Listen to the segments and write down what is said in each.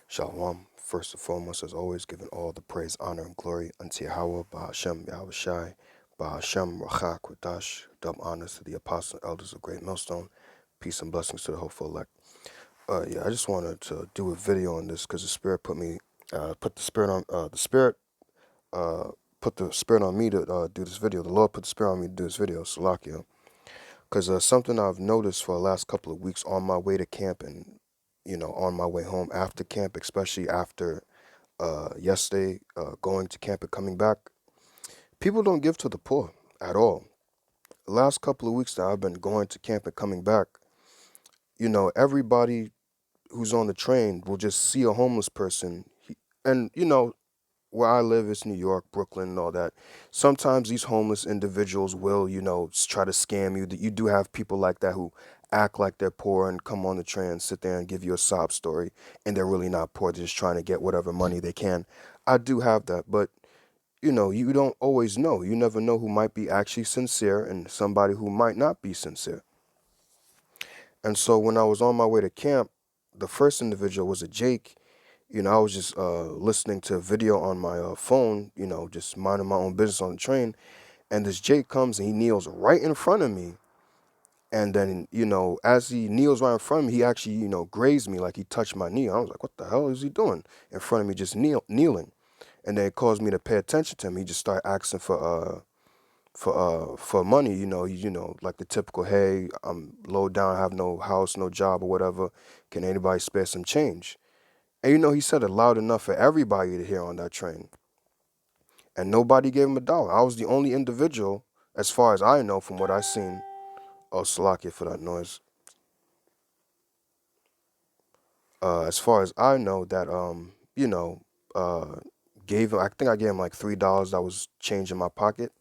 Shalom. First and foremost, as always, giving all the praise, honor, and glory unto Yahweh, Bahashem, Yahweh Shai, Bahashem, Rachak, Kodash, double honors to the apostles and elders of Great Millstone. Peace and blessings to the hopeful elect. I just wanted to do a video on this because the Spirit put the Spirit on, uh, put the Spirit on me to do this video. The Lord put the Spirit on me to do this video, Salakia. Because something I've noticed for the last couple of weeks on my way to camp and, on my way home after camp, especially after yesterday, going to camp and coming back, people don't give to the poor at all. The last couple of weeks that I've been going to camp and coming back, everybody who's on the train will just see a homeless person. And, where I live is New York, Brooklyn, and all that. Sometimes these homeless individuals will, try to scam you. That you do have people like that who act like they're poor and come on the train and sit there and give you a sob story, and they're really not poor. They're just trying to get whatever money they can. I do have that, but you don't always know. You never know who might be actually sincere and somebody who might not be sincere. And so when I was on my way to camp, the first individual was a Jake. I was just listening to a video on my phone, just minding my own business on the train. And this Jake comes and he kneels right in front of me. And then, as he kneels right in front of me, he actually, grazed me like he touched my knee. I was like, what the hell is he doing in front of me, just kneeling? And then it caused me to pay attention to him. He just started asking for money, like the typical, hey, I'm low down, I have no house, no job or whatever. Can anybody spare some change? And he said it loud enough for everybody to hear on that train. And nobody gave him a dollar. I was the only individual, as far as I know, from what I seen. Oh, Salakia for that noise. As far as I know, that uh, gave him. I think I gave him like $3 that was change in my pocket.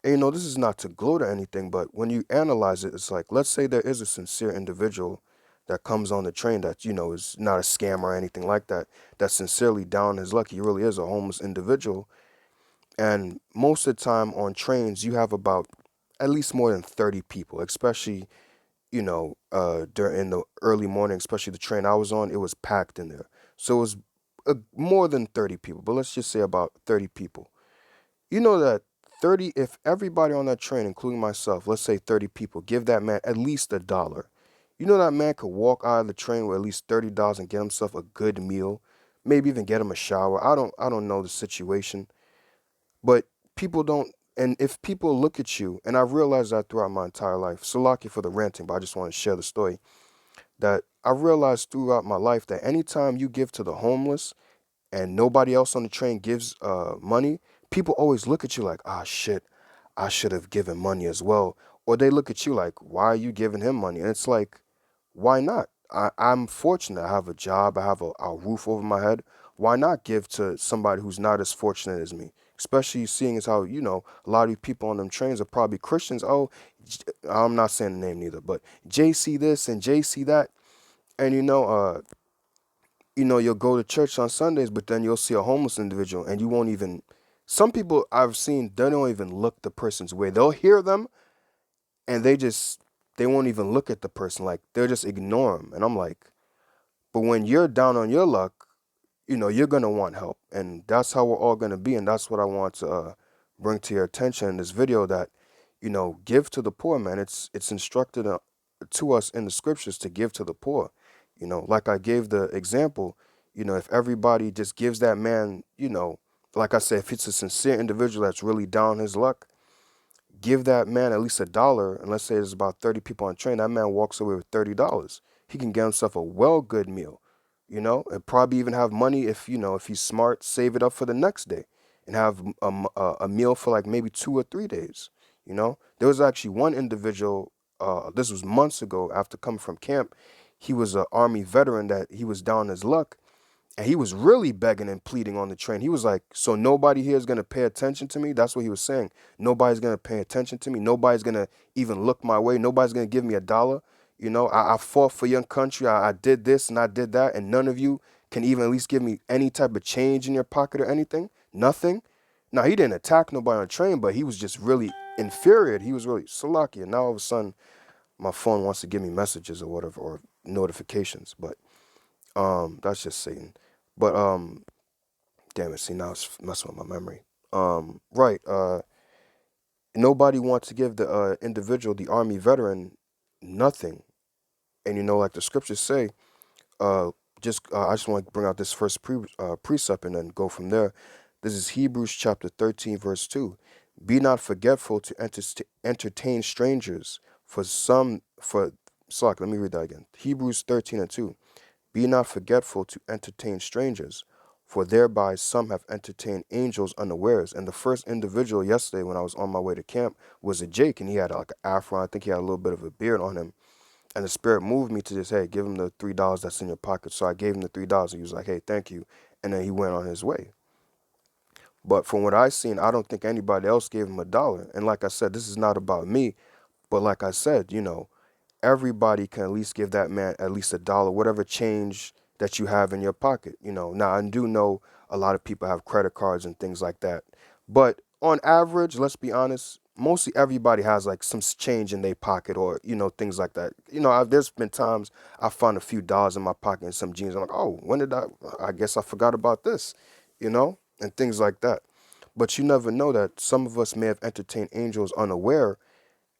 And this is not to gloat or anything, but when you analyze it, it's like, let's say there is a sincere individual that comes on the train that is not a scam or anything like that. That's sincerely down his luck. He really is a homeless individual. And most of the time on trains, you have about at least more than 30 people, especially, during the early morning, especially the train I was on, it was packed in there. So it was more than 30 people, but let's just say about 30 people. You know that 30, if everybody on that train, including myself, let's say 30 people, give that man at least a dollar. That man could walk out of the train with at least $30 and get himself a good meal, maybe even get him a shower. I don't know the situation. But people don't, and if people look at you, and I've realized that throughout my entire life, Salaki for the ranting, but I just want to share the story, that I've realized throughout my life that anytime you give to the homeless and nobody else on the train gives money, people always look at you like, ah, shit, I should have given money as well. Or they look at you like, why are you giving him money? And it's like, why not? I'm fortunate. I have a job. I have a roof over my head. Why not give to somebody who's not as fortunate as me? Especially seeing as how, a lot of these people on them trains are probably Christians. Oh, I'm not saying the name neither, but JC this and JC that. And, you'll go to church on Sundays, but then you'll see a homeless individual and you won't even, some people I've seen, they don't even look the person's way. They'll hear them and they won't even look at the person. Like, they'll just ignore them. And I'm like, but when you're down on your luck, you're going to want help. And that's how we're all going to be. And that's what I want to bring to your attention in this video, that, give to the poor, man. It's instructed to us in the scriptures to give to the poor. Like I gave the example, if everybody just gives that man, like I said, if it's a sincere individual that's really down his luck, give that man at least a dollar, and let's say there's about 30 people on the train, that man walks away with $30. He can get himself a well good meal, and probably even have money if he's smart, save it up for the next day and have a meal for like maybe 2 or 3 days. There was actually one individual, this was months ago after coming from camp. He was an army veteran that he was down his luck, and he was really begging and pleading on the train. He was like, so nobody here is going to pay attention to me? That's what he was saying. Nobody's going to pay attention to me. Nobody's going to even look my way. Nobody's going to give me a dollar. I fought for your country. I did this and I did that. And none of you can even at least give me any type of change in your pocket or anything. Nothing. Now, he didn't attack nobody on the train, but he was just really infuriated. He was really Salakia. Now, all of a sudden, my phone wants to give me messages or whatever, or notifications. But that's just Satan. But damn it, see now it's messing with my memory. Right. Nobody wants to give the individual, the army veteran, nothing. And like the scriptures say, uh, I just want to bring out this first precept and then go from there. This is Hebrews chapter 13, verse 2. Be not forgetful to entertain strangers, let me read that again. Hebrews 13 and 2. Be not forgetful to entertain strangers, for thereby some have entertained angels unawares. And the first individual yesterday when I was on my way to camp was a Jake, and he had like an afro. I think he had a little bit of a beard on him. And the spirit moved me to just, hey, give him the $3 that's in your pocket. So I gave him the $3. He was like, hey, thank you. And then he went on his way. But from what I seen, I don't think anybody else gave him $1. And like I said, this is not about me. But like I said, everybody can at least give that man at least $1, whatever change that you have in your pocket. Now I do know a lot of people have credit cards and things like that. But on average, let's be honest, mostly everybody has like some change in their pocket or, things like that. There's been times I found a few dollars in my pocket and some jeans. I'm like, oh, I guess I forgot about this, and things like that. But you never know that some of us may have entertained angels unaware,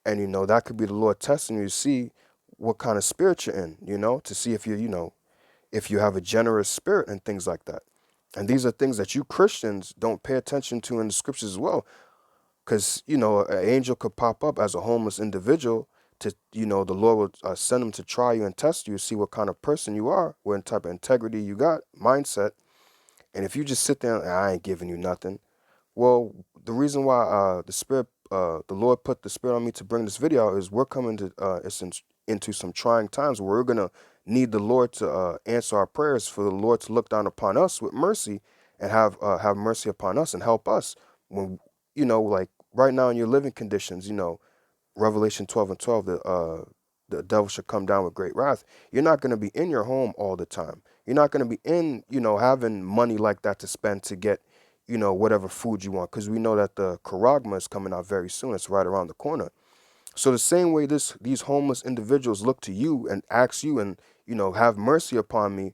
and that could be the Lord testing you to see what kind of spirit you're in, to see if if you have a generous spirit and things like that. And these are things that you Christians don't pay attention to in the scriptures as well. Because, an angel could pop up as a homeless individual to, the Lord will send him to try you and test you, see what kind of person you are, what type of integrity you got, mindset. And if you just sit there and I ain't giving you nothing, well, the reason why the Lord put the Spirit on me to bring this video out is we're coming to into some trying times where we're gonna need the Lord to answer our prayers, for the Lord to look down upon us with mercy and have mercy upon us and help us when like right now in your living conditions. Revelation 12 and 12, the devil should come down with great wrath. You're not going to be in your home all the time. You're not going to be in, having money like that to spend to get, whatever food you want. Because we know that the Charagma is coming out very soon. It's right around the corner. So the same way these homeless individuals look to you and ask you and, have mercy upon me,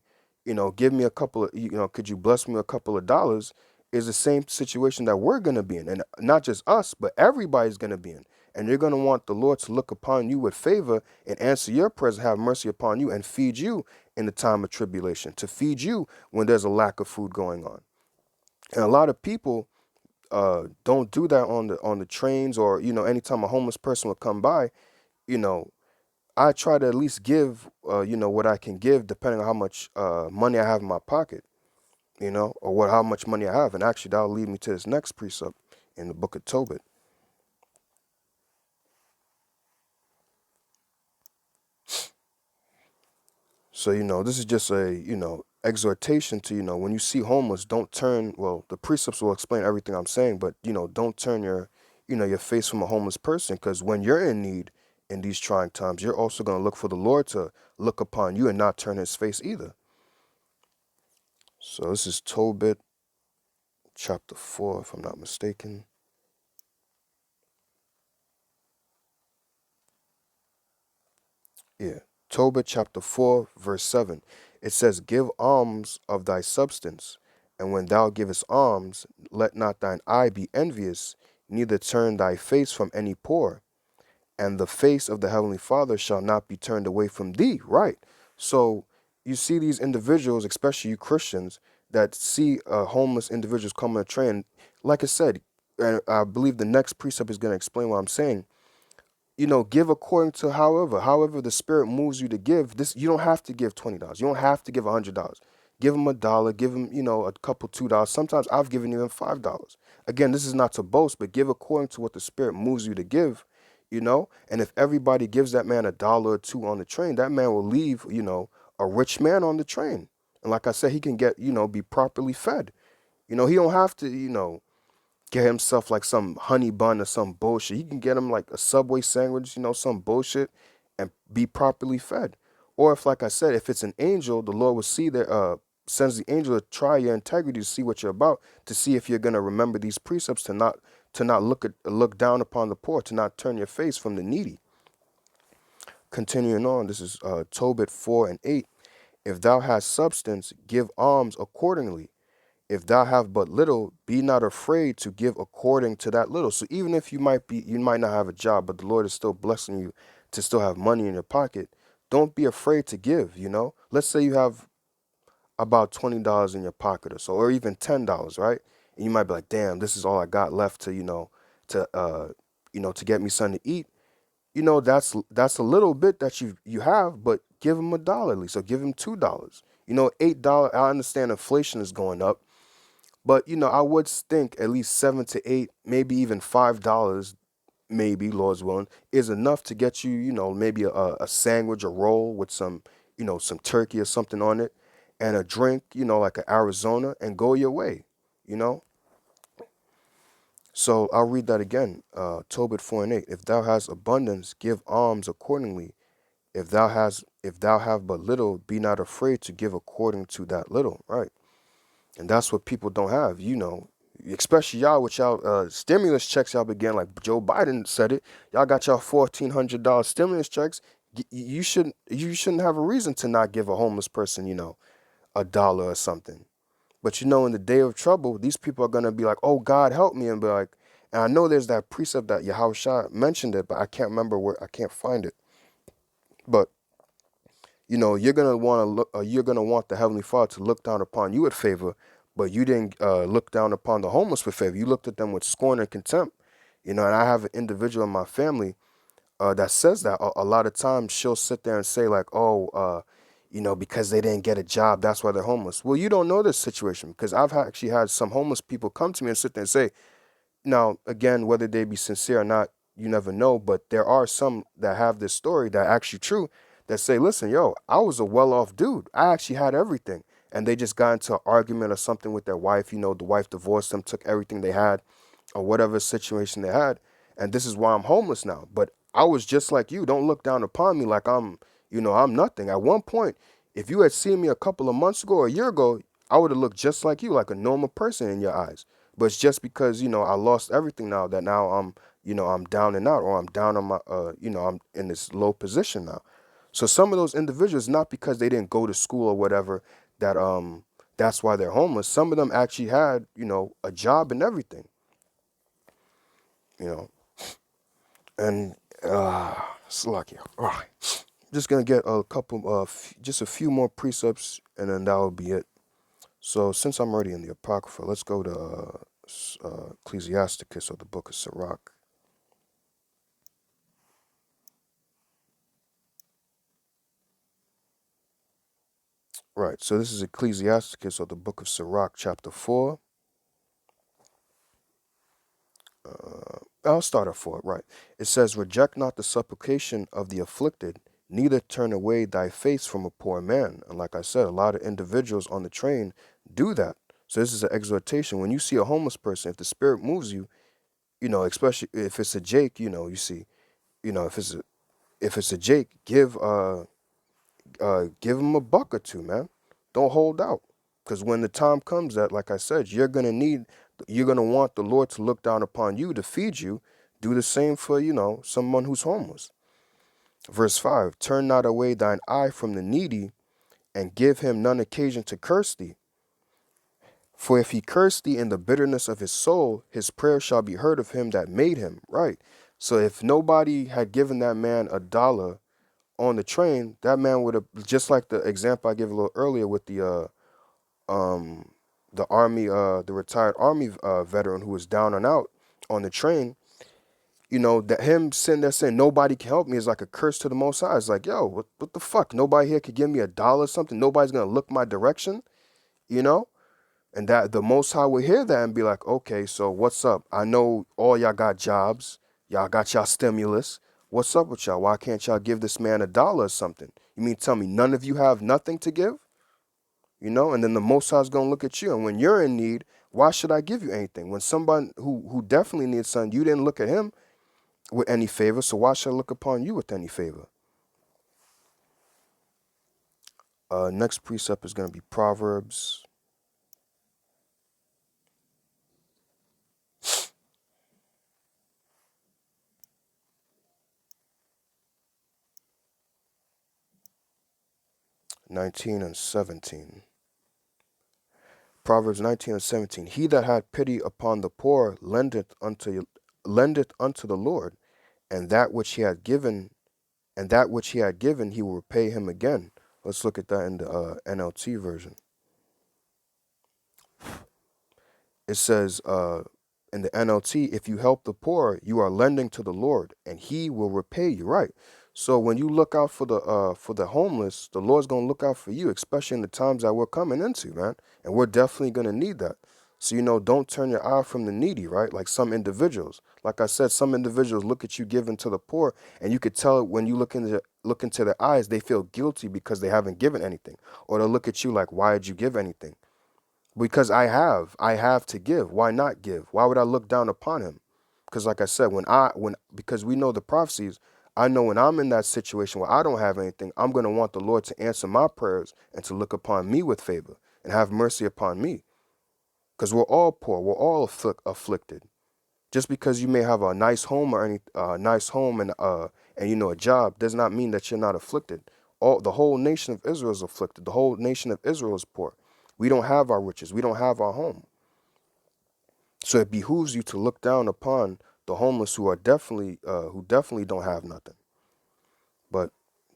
give me a couple of, could you bless me a couple of dollars, is the same situation that we're going to be in. And not just us, but everybody's going to be in. And you're going to want the Lord to look upon you with favor and answer your prayers, have mercy upon you and feed you in the time of tribulation, to feed you when there's a lack of food going on. And a lot of people don't do that on the trains, or anytime a homeless person would come by. you know I try to at least give what I can give, depending on how much money I have in my pocket, or how much money I have. And actually that'll lead me to this next precept in the book of Tobit. So this is just a exhortation to, when you see homeless, don't turn, well, the precepts will explain everything I'm saying, but don't turn your face from a homeless person, because when you're in need in these trying times, you're also going to look for the Lord to look upon you and not turn his face either. So this is Tobit chapter 4, if I'm not mistaken. Yeah. Tobit chapter 4, verse 7. It says, give alms of thy substance, and when thou givest alms, let not thine eye be envious, neither turn thy face from any poor, and the face of the heavenly Father shall not be turned away from thee. Right. So you see these individuals, especially you Christians, that see homeless individuals come on a train. Like I said, and I believe the next precept is going to explain what I'm saying. Give according to however the Spirit moves you to give. This, you don't have to give $20. You don't have to give $100. Give them $1. Give them, a couple $2. Sometimes I've given even $5. Again, this is not to boast, but give according to what the Spirit moves you to give. And if everybody gives that man $1 or $2 on the train, that man will leave, a rich man on the train. And like I said, he can get, be properly fed. He don't have to, get himself like some honey bun or some bullshit. He can get him like a Subway sandwich, some bullshit, and be properly fed. Or if, like I said, if it's an angel, the Lord will see that sends the angel to try your integrity, to see what you're about, to see if you're gonna remember these precepts, to not look down upon the poor, to not turn your face from the needy. Continuing on, this is Tobit 4 and 8. If thou hast substance, give alms accordingly. If thou have but little, be not afraid to give according to that little. So even if you might not have a job, but the Lord is still blessing you to still have money in your pocket, don't be afraid to give. Let's say you have about $20 in your pocket or so, or even $10, right? And you might be like, damn, this is all I got left to get me something to eat. That's a little bit that you have, but give them $1 at least, or give them $2. $8. I understand inflation is going up, but I would think at least 7 to 8, maybe even $5, maybe Lord's willing, is enough to get you, maybe a sandwich, a roll with some turkey or something on it, and a drink, like an Arizona, and go your way, you know. So I'll read that again. Tobit 4:8. If thou hast abundance, give alms accordingly. If thou have but little, be not afraid to give according to that little, right? And that's what people don't have, especially y'all with y'all stimulus checks y'all began, like Joe Biden said it. Y'all got y'all $1,400 stimulus checks. You shouldn't have a reason to not give a homeless person, $1 or something. But in the day of trouble, these people are gonna be like, "Oh God, help me," and be like, and I know there's that precept that Yahushua mentioned it, but I can't remember where. I can't find it. But you're gonna want the Heavenly Father to look down upon you with favor, but you didn't look down upon the homeless with favor. You looked at them with scorn and contempt. And I have an individual in my family that says that a lot of times. She'll sit there and say like, "Oh, because they didn't get a job, that's why they're homeless." Well, you don't know this situation, because I've actually had some homeless people come to me and sit there and say, now, again, whether they be sincere or not, you never know. But there are some that have this story that actually true, that say, listen, yo, I was a well-off dude. I actually had everything. And they just got into an argument or something with their wife. The wife divorced them, took everything they had, or whatever situation they had. And this is why I'm homeless now. But I was just like you. Don't look down upon me like I'm nothing. At one point, if you had seen me a couple of months ago or a year ago, I would have looked just like you, like a normal person in your eyes. But it's just because I lost everything now, that now I'm down and out, or I'm down on my I'm in this low position now. So some of those individuals, not because they didn't go to school or whatever, that's why they're homeless. Some of them actually had a job and everything, you know and it's lucky. All right, just gonna get a couple just a few more precepts, and then that will be it. So since I'm already in the Apocrypha, let's go to Ecclesiasticus, or the Book of Sirach. Right. So this is Ecclesiasticus, or the Book of Sirach, chapter 4. I'll start at 4. Right. It says, "Reject not the supplication of the afflicted, neither turn away thy face from a poor man." And like I said, a lot of individuals on the train do that. So this is an exhortation. When you see a homeless person, if the spirit moves you, especially if it's a Jake, you see, if it's a Jake, give him a buck or two, man. Don't hold out. Because when the time comes that, like I said, you're going to want the Lord to look down upon you to feed you. Do the same for, someone who's homeless. Verse 5, "Turn not away thine eye from the needy, and give him none occasion to curse thee. For if he curse thee in the bitterness of his soul, his prayer shall be heard of him that made him." Right. So if nobody had given that man $1 on the train, that man would have, just like the example I gave a little earlier with the army, the retired army veteran who was down and out on the train. That him sitting there saying nobody can help me is like a curse to the Most High. It's like, yo, what the fuck? Nobody here could give me $1 or something. Nobody's gonna look my direction, you know. And that the Most High will hear that and be like, okay, so what's up? I know all y'all got jobs, y'all got y'all stimulus. What's up with y'all? Why can't y'all give this man $1 or something? You mean tell me none of you have nothing to give? And then the Most High is gonna look at you, and when you're in need, why should I give you anything? When somebody who definitely needs something, you didn't look at him with any favor, so why should I look upon you with any favor? Next precept is gonna be Proverbs. 19 and 17. Proverbs 19 and 17. He that had pity upon the poor lendeth unto the Lord, and that which he had given, he will repay him again. Let's look at that in the NLT version. It says in the NLT, if you help the poor, you are lending to the Lord, and He will repay you. Right. So when you look out for the homeless, the Lord's gonna look out for you, especially in the times that we're coming into, man. And we're definitely gonna need that. So don't turn your eye from the needy, right? Like some individuals. Like I said, some individuals look at you giving to the poor, and you could tell when you look into their eyes, they feel guilty because they haven't given anything, or they'll look at you like, why did you give anything? Because I have to give. Why not give? Why would I look down upon him? Because like I said, because we know the prophecies, I know when I'm in that situation where I don't have anything, I'm going to want the Lord to answer my prayers and to look upon me with favor and have mercy upon me. Because we're all poor, we're all afflicted. Just because you may have a nice home or any nice home and a job does not mean that you're not afflicted. The whole nation of Israel is afflicted. The whole nation of Israel is poor. We don't have our riches. We don't have our home. So it behooves you to look down upon the homeless who definitely don't have nothing. But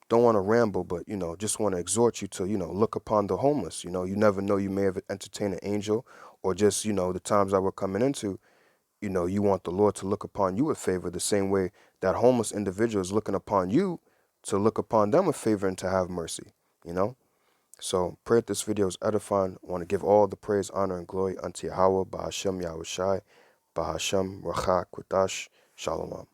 don't want to ramble, but just want to exhort you to look upon the homeless. You never know, you may have entertained an angel, or just the times that we're coming into. You want the Lord to look upon you with favor, the same way that homeless individual is looking upon you to look upon them with favor and to have mercy. So pray that this video is edifying. I want to give all the praise, honor, and glory unto Yahweh, Bahashem Yahushai, Bahashem Rachak Kudash, Shalom.